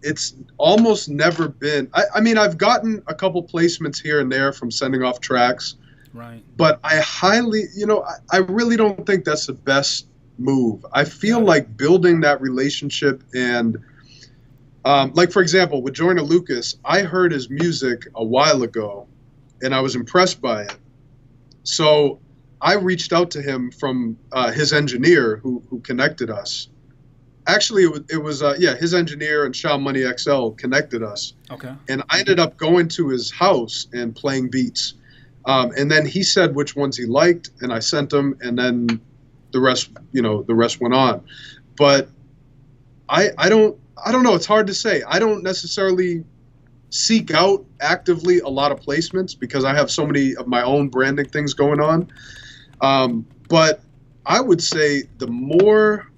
it's almost never been. I mean, I've gotten a couple placements here and there from sending off tracks, right? But I really don't think that's the best move. I feel like building that relationship and, like, for example, with Joyner Lucas, I heard his music a while ago, and I was impressed by it. So I reached out to him from his engineer who connected us. Actually, it was his engineer and Shaw Money XL connected us. Okay. And I ended up going to his house and playing beats. And then he said which ones he liked, and I sent them, and then the rest went on. But I don't know. It's hard to say. I don't necessarily seek out actively a lot of placements because I have so many of my own branding things going on. But I would say the more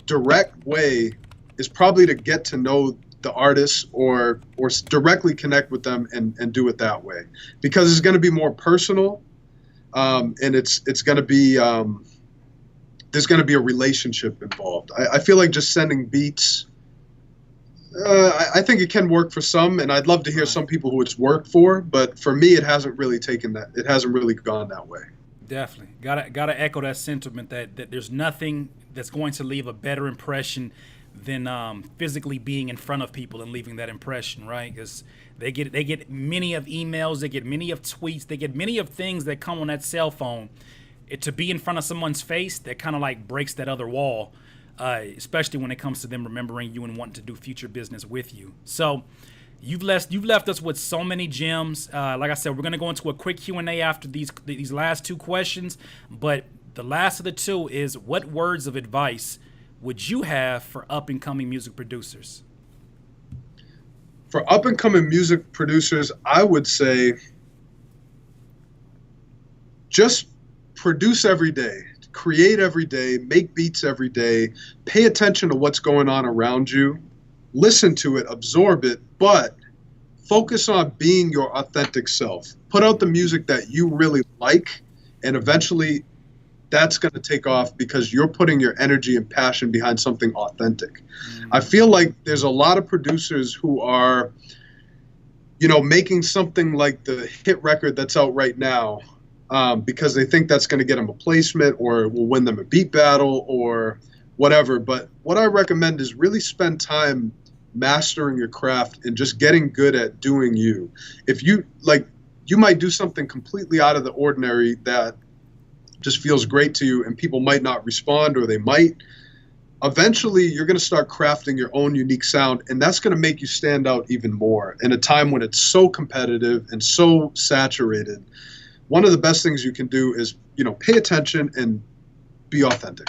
direct way is probably to get to know the artists or directly connect with them and do it that way, because it's going to be more personal, and it's going to be there's going to be a relationship involved. I feel like just sending beats. I think it can work for some, and I'd love to hear some people who it's worked for. But for me, it hasn't really taken that. It hasn't really gone that way. Definitely, gotta echo that sentiment that there's nothing that's going to leave a better impression than physically being in front of people and leaving that impression, right? Because they get many of emails, they get many of tweets, they get many of things that come on that cell phone. To be in front of someone's face, that kind of like breaks that other wall. Especially when it comes to them remembering you and wanting to do future business with you. So you've left us with so many gems. Like I said, we're going to go into a quick Q&A after these last two questions. But the last of the two is, what words of advice would you have for up-and-coming music producers? For up-and-coming music producers, I would say just produce every day. Create every day, make beats every day, pay attention to what's going on around you, listen to it, absorb it, but focus on being your authentic self. Put out the music that you really like, and eventually that's going to take off because you're putting your energy and passion behind something authentic. I feel like there's a lot of producers who are, making something like the hit record that's out right now, because they think that's going to get them a placement or will win them a beat battle or whatever. But what I recommend is really spend time mastering your craft and just getting good at doing you. If you might do something completely out of the ordinary that just feels great to you, and people might not respond, or they might. Eventually, you're going to start crafting your own unique sound, and that's going to make you stand out even more in a time when it's so competitive and so saturated. One of the best things you can do is, pay attention and be authentic.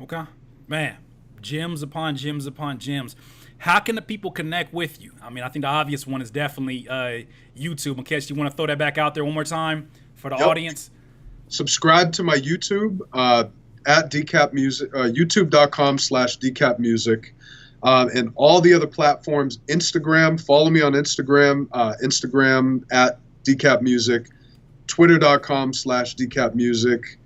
Okay. Man, gems upon gems upon gems. How can the people connect with you? I mean, I think the obvious one is definitely YouTube. In case you want to throw that back out there one more time for the audience. Subscribe to my YouTube at DECAP Music, youtube.com/DECAP Music. And all the other platforms. Instagram, follow me on Instagram, Instagram at DECAP Music. Twitter.com/DECAP Music,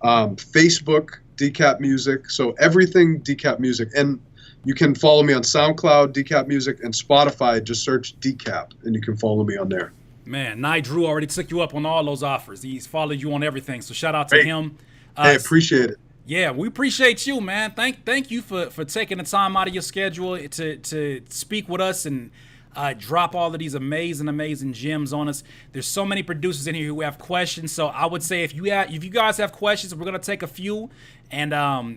Facebook DECAP Music. So everything DECAP Music, and you can follow me on SoundCloud DECAP Music, and Spotify. Just search DECAP, and you can follow me on there. Man, Drew already took you up on all those offers. He's followed you on everything. So shout out to him. Hey, appreciate it. Yeah, we appreciate you, man. Thank you for taking the time out of your schedule to speak with us and drop all of these amazing gems on us. There's so many producers in here who have questions, so I would say if you guys have questions, we're gonna take a few, and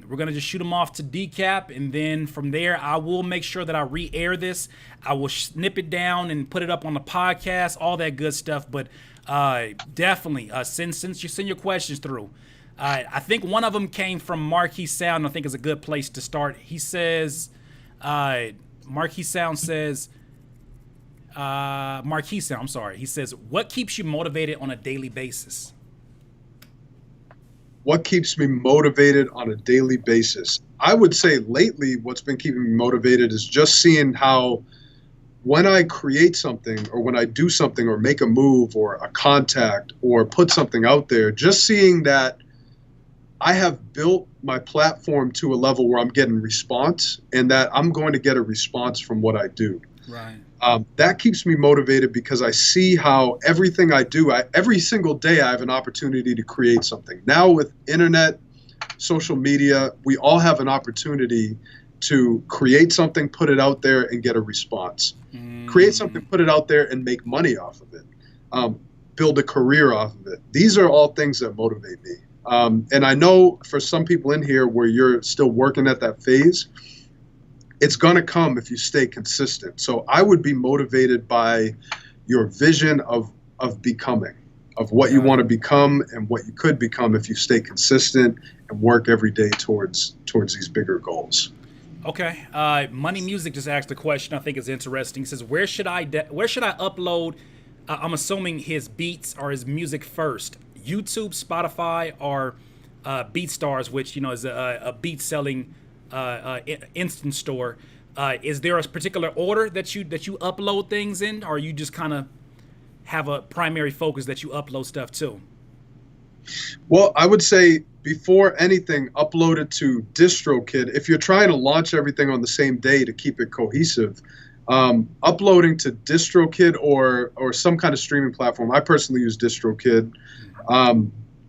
we're gonna just shoot them off to DECAP, and then from there I will make sure that I re-air this. I will snip it down and put it up on the podcast, all that good stuff. But definitely send your questions through. I think one of them came from Marquee Sound. I think is a good place to start. He says, Marquee Sound, I'm sorry. He says, what keeps you motivated on a daily basis? What keeps me motivated on a daily basis? I would say lately what's been keeping me motivated is just seeing how when I create something or when I do something or make a move or a contact or put something out there, just seeing that I have built my platform to a level where I'm getting response and that I'm going to get a response from what I do. Right. That keeps me motivated because I see how everything I do, every single day I have an opportunity to create something. Now with internet, social media, we all have an opportunity to create something, put it out there, and get a response. Create something, put it out there, and make money off of it. Build a career off of it. These are all things that motivate me. And I know for some people in here where you're still working at that phase, it's going to come if you stay consistent. So I would be motivated by your vision of becoming, of what you want to become and what you could become if you stay consistent and work every day towards these bigger goals. Okay. Money Music just asked a question I think is interesting. He says, where should I upload? I'm assuming his beats or his music first. YouTube, Spotify, or BeatStars, which is a beat selling instant store. Is there a particular order that you upload things in, or you just kind of have a primary focus that you upload stuff to? Well, I would say before anything, upload it to DistroKid. If you're trying to launch everything on the same day to keep it cohesive, uploading to DistroKid or some kind of streaming platform. I personally use DistroKid.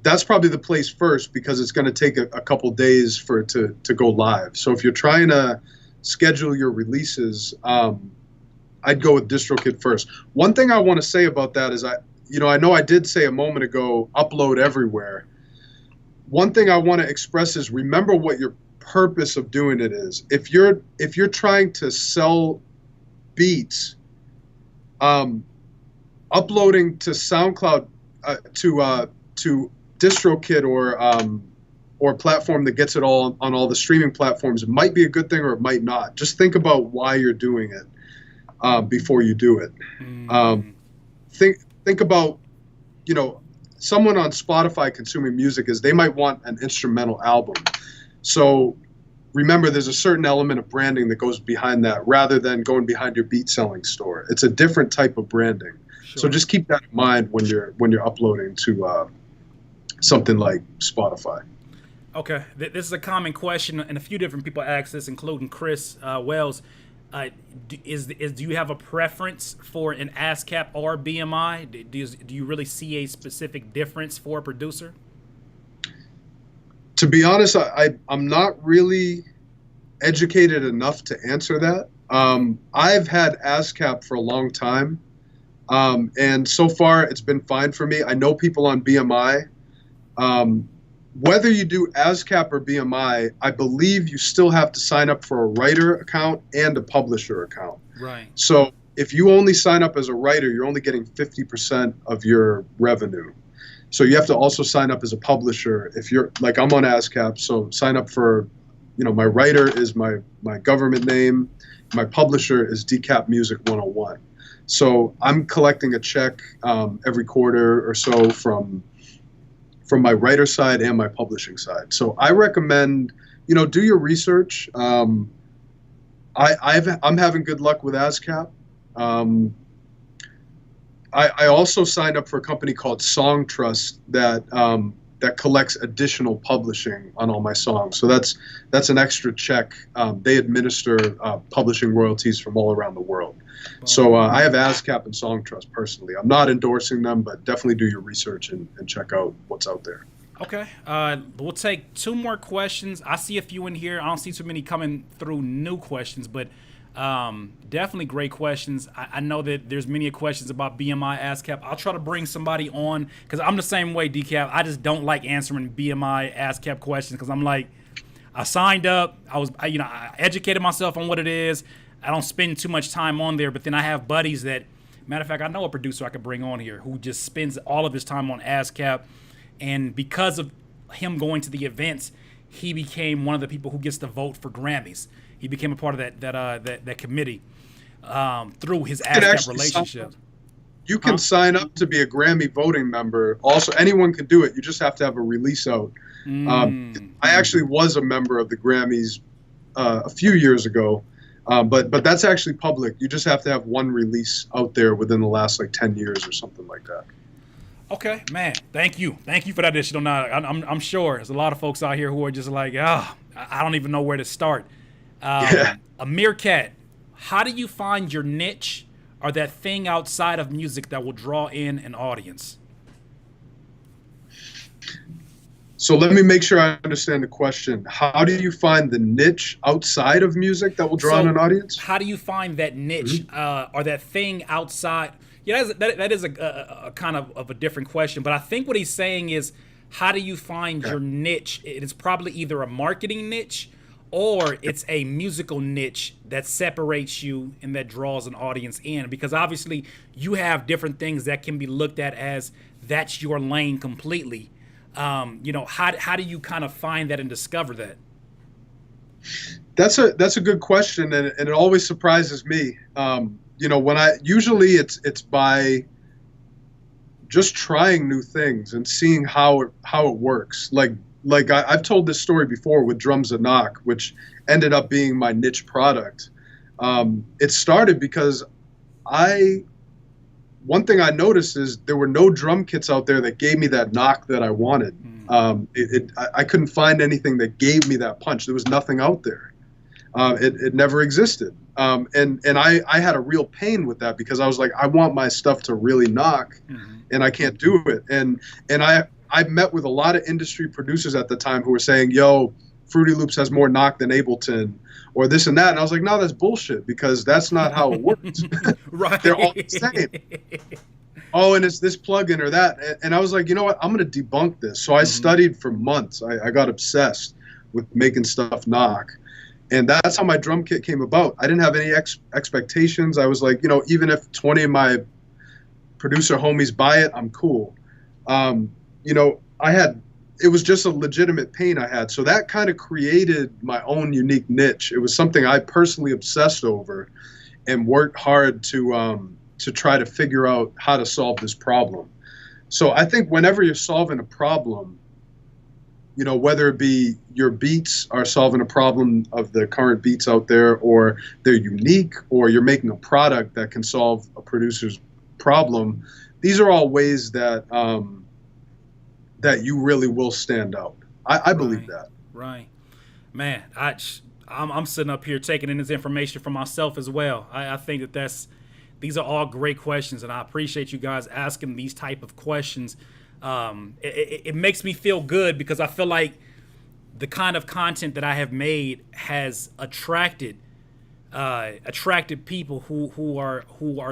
That's probably the place first because it's going to take a couple days for it to go live. So if you're trying to schedule your releases, I'd go with DistroKid first. One thing I want to say about that is I know I did say a moment ago, upload everywhere. One thing I want to express is remember what your purpose of doing it is. If you're trying to sell beats, uploading to SoundCloud to DistroKid or a platform that gets it all on all the streaming platforms, it might be a good thing or it might not. Just think about why you're doing it before you do it. Think about, someone on Spotify consuming music is they might want an instrumental album. So remember, there's a certain element of branding that goes behind that rather than going behind your beat selling store. It's a different type of branding. Sure. So just keep that in mind when you're uploading to something like Spotify. Okay, this is a common question, and a few different people ask this, including Chris Wells. Do you have a preference for an ASCAP or BMI? Do you really see a specific difference for a producer? To be honest, I'm not really educated enough to answer that. I've had ASCAP for a long time, and so far it's been fine for me. I know people on BMI. Whether you do ASCAP or BMI, I believe you still have to sign up for a writer account and a publisher account. Right. So if you only sign up as a writer, you're only getting 50% of your revenue. So you have to also sign up as a publisher. If you're like, I'm on ASCAP, so sign up for, my writer is my government name. My publisher is DECAP Music 101. So I'm collecting a check every quarter or so from my writer side and my publishing side. So I recommend, do your research. I'm having good luck with ASCAP. I also signed up for a company called Song Trust that collects additional publishing on all my songs. So that's an extra check. They administer publishing royalties from all around the world. So I have ASCAP and Song Trust personally. I'm not endorsing them, but definitely do your research and check out what's out there. Okay. We'll take two more questions. I see a few in here. I don't see too many coming through new questions, but definitely great questions. I know that there's many questions about BMI, ASCAP. I'll try to bring somebody on because I'm the same way, DECAP. I just don't like answering BMI, ASCAP questions because I'm like, I signed up. I educated myself on what it is. I don't spend too much time on there, but then I have buddies that, matter of fact, I know a producer I could bring on here who just spends all of his time on ASCAP, and because of him going to the events, he became one of the people who gets to vote for Grammys. He became a part of that committee through his ASCAP relationship. You can sign up to be a Grammy voting member. Also, anyone can do it. You just have to have a release out. I actually was a member of the Grammys a few years ago. But that's actually public. You just have to have one release out there within the last 10 years or something like that. Okay, man. Thank you for that additional knowledge. I'm sure there's a lot of folks out here who are just like, I don't even know where to start. Amir Cat, how do you find your niche or that thing outside of music that will draw in an audience? So let me make sure I understand the question. How do you find the niche outside of music that will draw in an audience? How do you find that niche or that thing outside? Yeah, that is a kind of a different question. But I think what he's saying is, how do you find your niche? It is probably either a marketing niche or it's a musical niche that separates you and that draws an audience in. Because obviously you have different things that can be looked at as that's your lane completely. How do you kind of find that and discover that? That's a good question, and it always surprises me. When usually it's by just trying new things and seeing how it works. I've told this story before with Drums and Knock, which ended up being my niche product. It started because one thing I noticed is there were no drum kits out there that gave me that knock that I wanted. I couldn't find anything that gave me that punch. There was nothing out there. It never existed. And I had a real pain with that because I was like, I want my stuff to really knock, and I can't do it. And I met with a lot of industry producers at the time who were saying, yo, Fruity Loops has more knock than Ableton, or this and that. And I was like, no, that's bullshit, because that's not how it works. Right. They're all the same. Oh, and it's this plugin or that. And I was like, you know what? I'm going to debunk this. So I studied for months. I got obsessed with making stuff knock. And that's how my drum kit came about. I didn't have any expectations. I was like, you know, even if 20 of my producer homies buy it, I'm cool. You know, it was just a legitimate pain I had. So that kind of created my own unique niche. It was something I personally obsessed over and worked hard to try to figure out how to solve this problem. So I think whenever you're solving a problem, you know, whether it be your beats are solving a problem of the current beats out there, or they're unique, or you're making a product that can solve a producer's problem, these are all ways that that you really will stand out. I believe that. Right. Man, I'm sitting up here taking in this information for myself as well. I think these are all great questions, and I appreciate you guys asking these type of questions. It makes me feel good because I feel like the kind of content that I have made has attracted people who are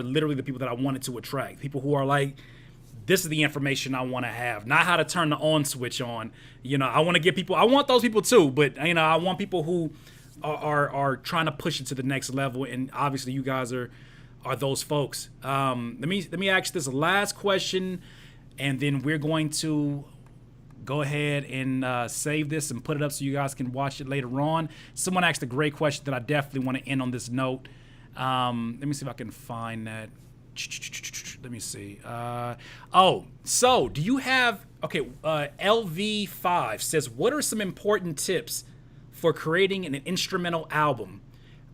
literally the people that I wanted to attract. People who are like, this is the information I want to have, not how to turn the on switch on. You know, I want to get people. I want those people too, but you know, I want people who are trying to push it to the next level, and obviously, you guys are those folks. Let me ask this last question, and then we're going to go ahead and save this and put it up so you guys can watch it later on. Someone asked a great question that I definitely want to end on this note. Let me see if I can find that. Let me see. So do you have, LV5 says, what are some important tips for creating an instrumental album?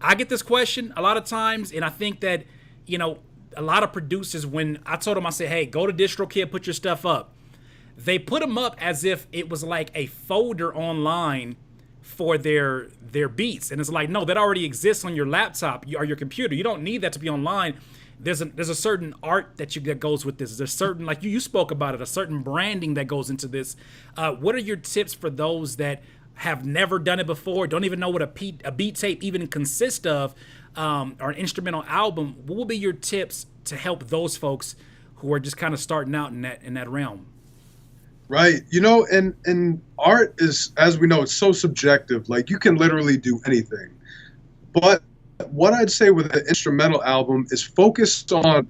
I get this question a lot of times, and I think that, you know, a lot of producers, when I told them, I said, hey, go to DistroKid, put your stuff up, they put them up as if it was like a folder online for their beats. And it's like, no, that already exists on your laptop or your computer. You don't need that to be online. There's a certain art that goes with this. There's certain, like you spoke about it, a certain branding that goes into this. What are your tips for those that have never done it before, don't even know what a beat tape even consists of, or an instrumental album? What will be your tips to help those folks who are just kind of starting out in that realm? Right. You know, and art is, as we know, it's so subjective. Like, you can literally do anything. But what I'd say with an instrumental album is focus on,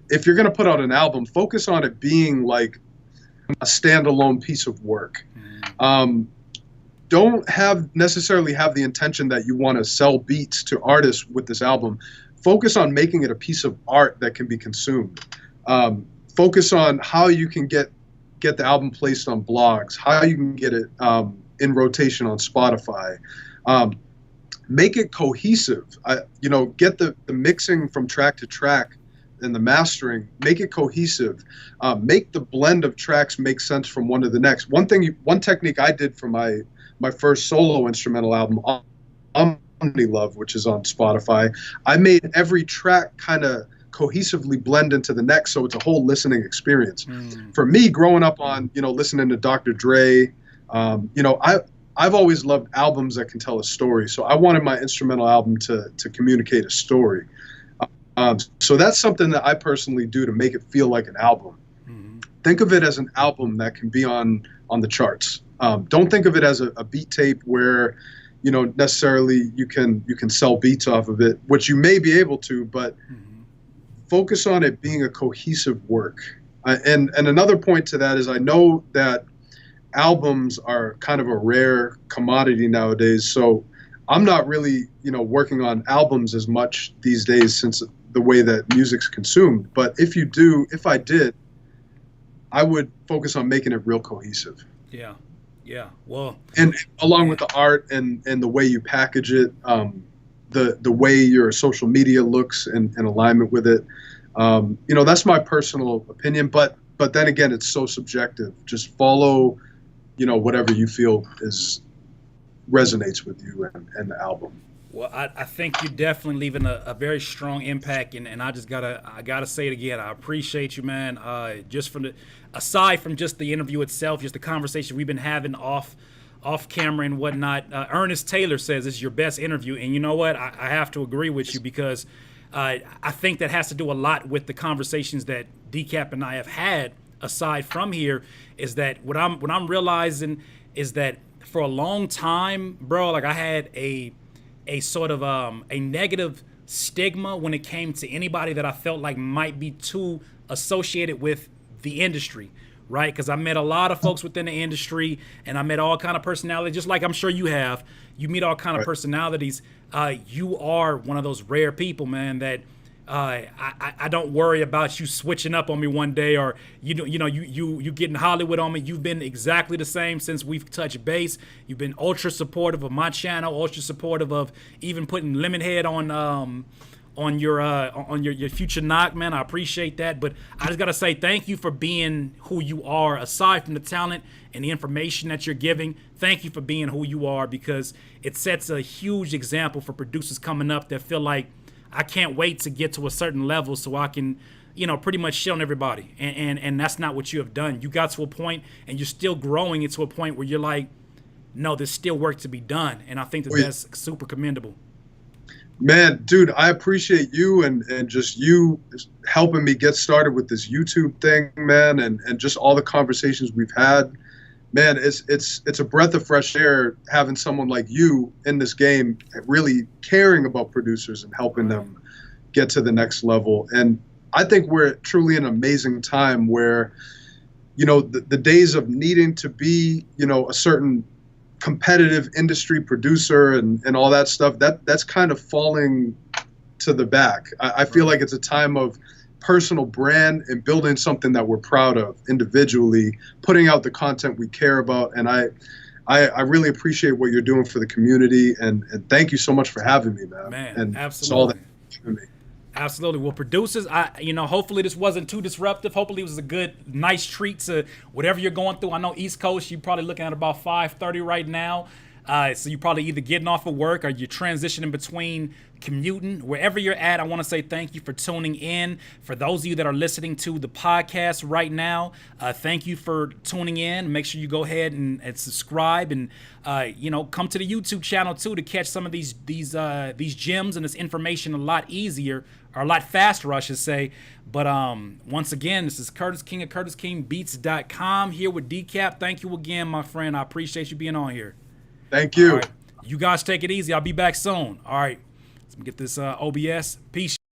if you're going to put out an album, focus on it being like a standalone piece of work. Don't necessarily have the intention that you want to sell beats to artists with this album. Focus on making it a piece of art that can be consumed. Focus on how you can get the album placed on blogs, how you can get it in rotation on Spotify. Make it cohesive. Get the mixing from track to track and the mastering. Make it cohesive. Make the blend of tracks make sense from one to the next. One technique I did for my first solo instrumental album, Omni Love, which is on Spotify, I made every track kind of cohesively blend into the next, so it's a whole listening experience. For me, growing up on, listening to Dr. Dre, I've always loved albums that can tell a story. So I wanted my instrumental album to communicate a story. So that's something that I personally do to make it feel like an album. Think of it as an album that can be on the charts. Don't think of it as a beat tape where, necessarily you can sell beats off of it, which you may be able to, but focus on it being a cohesive work. And another point to that is, I know that albums are kind of a rare commodity nowadays, so I'm not really working on albums as much these days since the way that music's consumed. But if I did, I would focus on making it real cohesive. Yeah. Well, and along with the art and the way you package it, the way your social media looks in alignment with it. That's my personal opinion, but then again, it's so subjective. Just follow, whatever you feel resonates with you and the album. Well, I think you're definitely leaving a very strong impact, and I gotta say it again. I appreciate you, man. Just aside from just the interview itself, just the conversation we've been having off camera and whatnot. Ernest Taylor says it's your best interview, and you know what? I have to agree with you, because I think that has to do a lot with the conversations that DECAP and I have had aside from here. Is that what I'm realizing is that for a long time, bro, like I had a sort of a negative stigma when it came to anybody that I felt like might be too associated with the industry, right? Because I met a lot of folks within the industry, and I met all kind of personalities, just like I'm sure you have. You meet all kind of personalities. You are one of those rare people, man, that I don't worry about you switching up on me one day, or you getting Hollywood on me. You've been exactly the same since we've touched base. You've been ultra supportive of my channel, ultra supportive of even putting Lemonhead on your future knock, man. I appreciate that, but I just gotta say thank you for being who you are. Aside from the talent and the information that you're giving, thank you for being who you are, because it sets a huge example for producers coming up that feel like, I can't wait to get to a certain level so I can, pretty much shit on everybody. And that's not what you have done. You got to a point, and you're still growing it to a point where you're like, no, there's still work to be done. And I think that's super commendable. Man, dude, I appreciate you and just you helping me get started with this YouTube thing, man, and just all the conversations we've had. Man, it's a breath of fresh air having someone like you in this game really caring about producers and helping them get to the next level. And I think we're truly in an amazing time where, the days of needing to be, a certain competitive industry producer and all that stuff, that's kind of falling to the back. I feel like it's a time of personal brand and building something that we're proud of individually, putting out the content we care about. And I really appreciate what you're doing for the community, and thank you so much for having me, man. And absolutely. Absolutely. Well, producers, hopefully this wasn't too disruptive. Hopefully it was a good, nice treat to whatever you're going through. I know East Coast, you're probably looking at about 5:30 right now. So you're probably either getting off of work or you're transitioning between commuting. Wherever you're at, I want to say thank you for tuning in. For those of you that are listening to the podcast right now, thank you for tuning in. Make sure you go ahead and subscribe, and come to the YouTube channel too to catch some of these gems and this information a lot easier, or a lot faster, I should say. But once again, this is Curtis King of CurtisKingBeats.com here with DECAP. Thank you again, my friend. I appreciate you being on here. Thank you. All right. You guys take it easy. I'll be back soon. All right. Let's get this OBS. Peace.